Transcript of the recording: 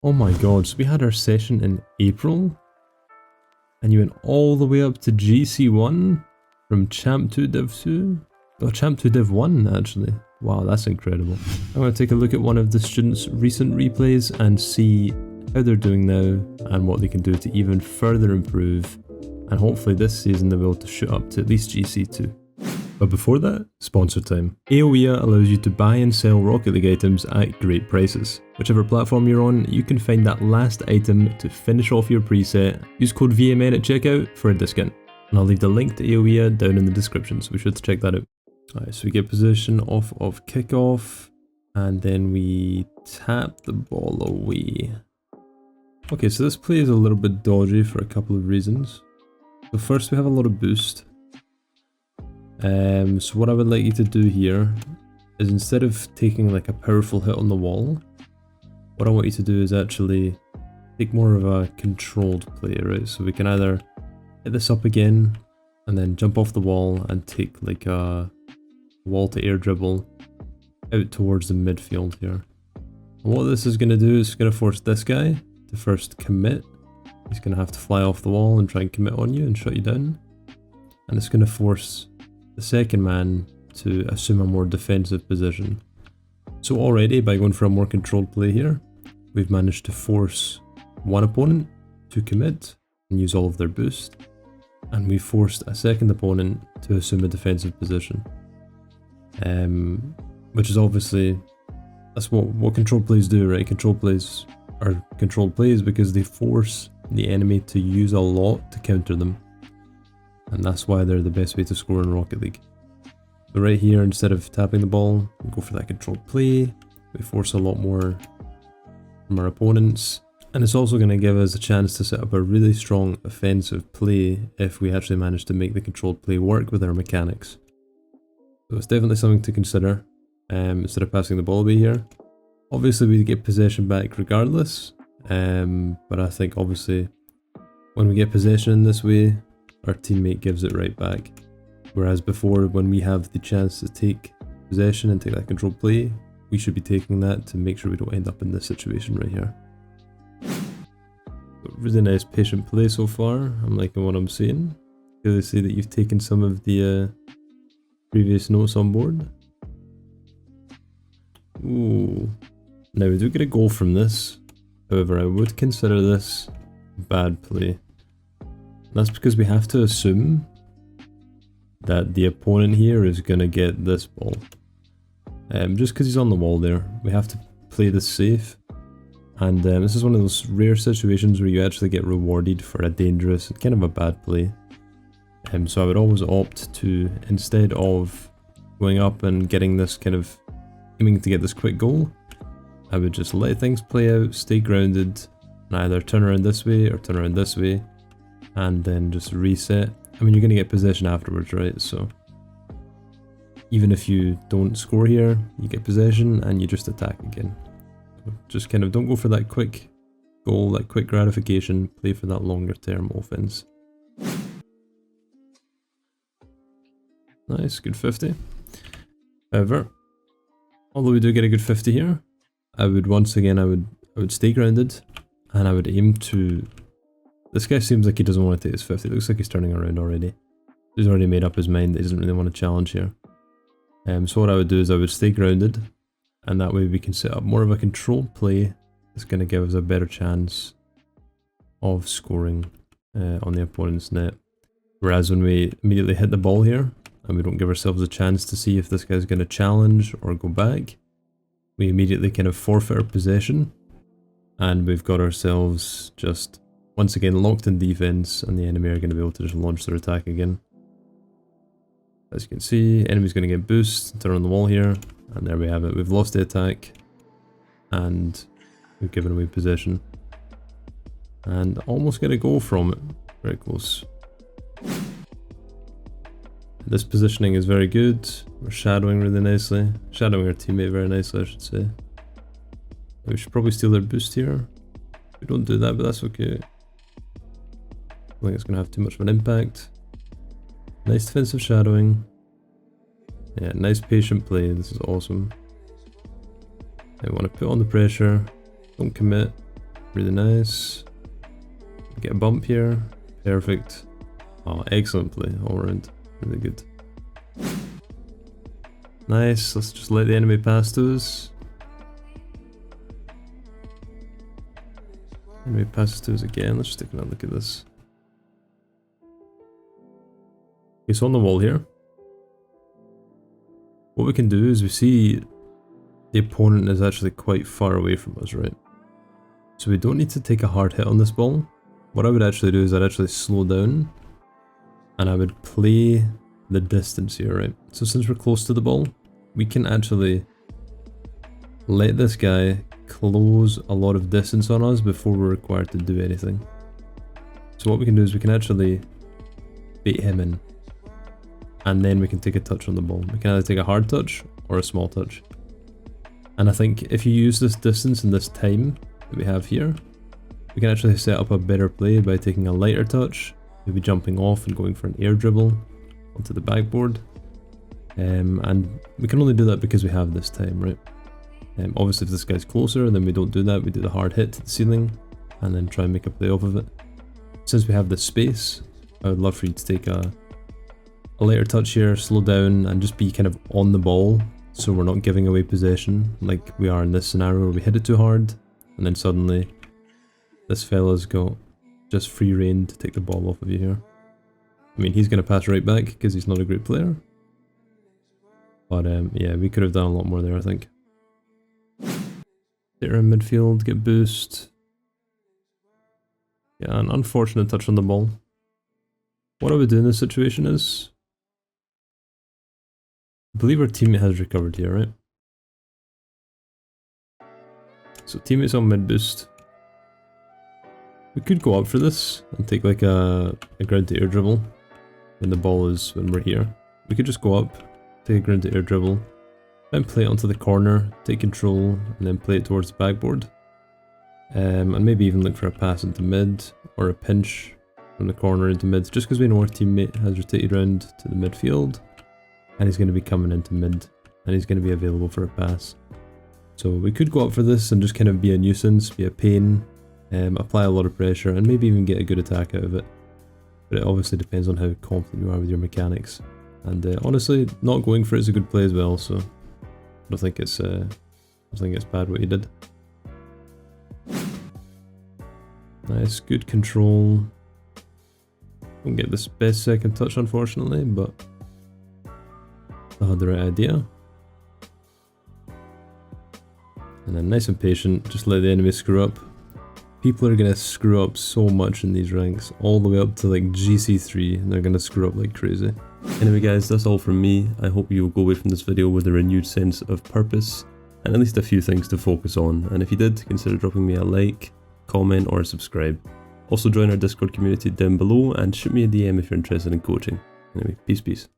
Oh my god, so we had our session in April, and you went all the way up to GC1 from Champ 2 Div 2? Oh, Champ 2 Div 1 actually. Wow, that's incredible. I'm going to take a look at one of the students' recent replays and see how they're doing now and what they can do to even further improve, and hopefully this season they'll be able to shoot up to at least GC2. But before that, sponsor time. AOEA allows you to buy and sell Rocket League items at great prices. Whichever platform you're on, you can find that last item to finish off your preset. Use code VMN at checkout for a discount. And I'll leave the link to AOEA down in the description, so be sure to check that out. Alright, so we get position off of kickoff, and then we tap the ball away. Okay, so this play is a little bit dodgy for a couple of reasons. So first, we have a lot of boost. So what I would like you to do here is, instead of taking like a powerful hit on the wall, what I want you to do is actually take more of a controlled play, right? So we can either hit this up again and then jump off the wall and take like a wall to air dribble out towards the midfield here. And what this is going to do is going to force this guy to first commit. He's going to have to fly off the wall and try and commit on you and shut you down. And it's going to force the second man to assume a more defensive position. So already, by going for a more controlled play here, we've managed to force one opponent to commit and use all of their boost, and we forced a second opponent to assume a defensive position. Which is obviously, that's what control plays do, right? Control plays are controlled plays because they force the enemy to use a lot to counter them. And that's why they're the best way to score in Rocket League. So right here, instead of tapping the ball, we go for that controlled play. We force a lot more from our opponents. And it's also going to give us a chance to set up a really strong offensive play if we actually manage to make the controlled play work with our mechanics. So it's definitely something to consider, instead of passing the ball away here. Obviously we get possession back regardless, but I think obviously when we get possession in this way, our teammate gives it right back. Whereas before, when we have the chance to take possession and take that controlled play, we should be taking that to make sure we don't end up in this situation right here. So really nice patient play so far. I'm liking what I'm seeing. Clearly see that you've taken some of the previous notes on board. Ooh. Now we do get a goal from this. However, I would consider this bad play. That's because we have to assume that the opponent here is going to get this ball. Just because he's on the wall there, we have to play this safe. And this is one of those rare situations where you actually get rewarded for a dangerous and kind of a bad play. So I would always opt to, instead of going up and getting this kind of, aiming to get this quick goal, I would just let things play out, stay grounded, and either turn around this way or turn around this way, and then just reset. I mean, you're going to get possession afterwards, right? So even if you don't score here, you get possession and you just attack again. So just kind of don't go for that quick goal, that quick gratification, play for that longer term offense. Nice, good 50. However, although we do get a good 50 here, I would once again, I would stay grounded, and I would aim to... This guy seems like he doesn't want to take his 50. It looks like he's turning around already. He's already made up his mind that he doesn't really want to challenge here. So what I would do is I would stay grounded, and that way we can set up more of a controlled play that's going to give us a better chance of scoring on the opponent's net. Whereas when we immediately hit the ball here, and we don't give ourselves a chance to see if this guy's going to challenge or go back, we immediately kind of forfeit our possession, and we've got ourselves just once again locked in defense, and the enemy are going to be able to just launch their attack again. As you can see, enemy's going to get boost, turn on the wall here, and there we have it. We've lost the attack, and we've given away possession, and almost get a goal from it. Very close. This positioning is very good. We're shadowing really nicely. Shadowing our teammate very nicely, I should say. We should probably steal their boost here. We don't do that, but that's okay. I think it's going to have too much of an impact. Nice defensive shadowing. Yeah, nice patient play. This is awesome. I want to put on the pressure. Don't commit. Really nice. Get a bump here. Perfect. Oh, excellent play all around. Really good. Nice. Let's just let the enemy pass to us. Enemy passes to us again. Let's just take another look at this. Okay, so on the wall here, what we can do is we see the opponent is actually quite far away from us, right? So we don't need to take a hard hit on this ball. What I would actually do is I'd actually slow down and I would play the distance here, right? So since we're close to the ball, we can actually let this guy close a lot of distance on us before we're required to do anything. So what we can do is we can actually bait him in, and then we can take a touch on the ball. We can either take a hard touch or a small touch. And I think if you use this distance and this time that we have here, we can actually set up a better play by taking a lighter touch, maybe jumping off and going for an air dribble onto the backboard. And we can only do that because we have this time, right? Obviously if this guy's closer, then we don't do that. We do the hard hit to the ceiling and then try and make a play off of it. Since we have this space, I would love for you to take a lighter touch here, slow down and just be kind of on the ball, so we're not giving away possession like we are in this scenario where we hit it too hard and then suddenly this fella's got just free reign to take the ball off of you here. I mean, he's going to pass right back because he's not a great player. But yeah, we could have done a lot more there, I think. There in midfield, get boost. Yeah, an unfortunate touch on the ball. What I would do in this situation is, I believe our teammate has recovered here, right? So teammate's on mid boost. We could go up for this and take like a ground to air dribble when we're here. We could just go up, take a ground to air dribble, then play it onto the corner, take control, and then play it towards the backboard. And maybe even look for a pass into mid, or a pinch from the corner into mid, just because we know our teammate has rotated around to the midfield, and he's going to be coming into mid, and he's going to be available for a pass. So we could go up for this and just kind of be a nuisance, be a pain, apply a lot of pressure, and maybe even get a good attack out of it. But it obviously depends on how confident you are with your mechanics. And honestly, not going for it is a good play as well, so I don't think it's bad what he did. Nice, good control. Don't get this best second touch unfortunately, but I had the right idea. And then nice and patient, just let the enemy screw up. People are going to screw up so much in these ranks, all the way up to like GC3, and they're going to screw up like crazy. Anyway guys, that's all from me. I hope you will go away from this video with a renewed sense of purpose, and at least a few things to focus on. And if you did, consider dropping me a like, comment or subscribe. Also join our Discord community down below and shoot me a DM if you're interested in coaching. Anyway, peace.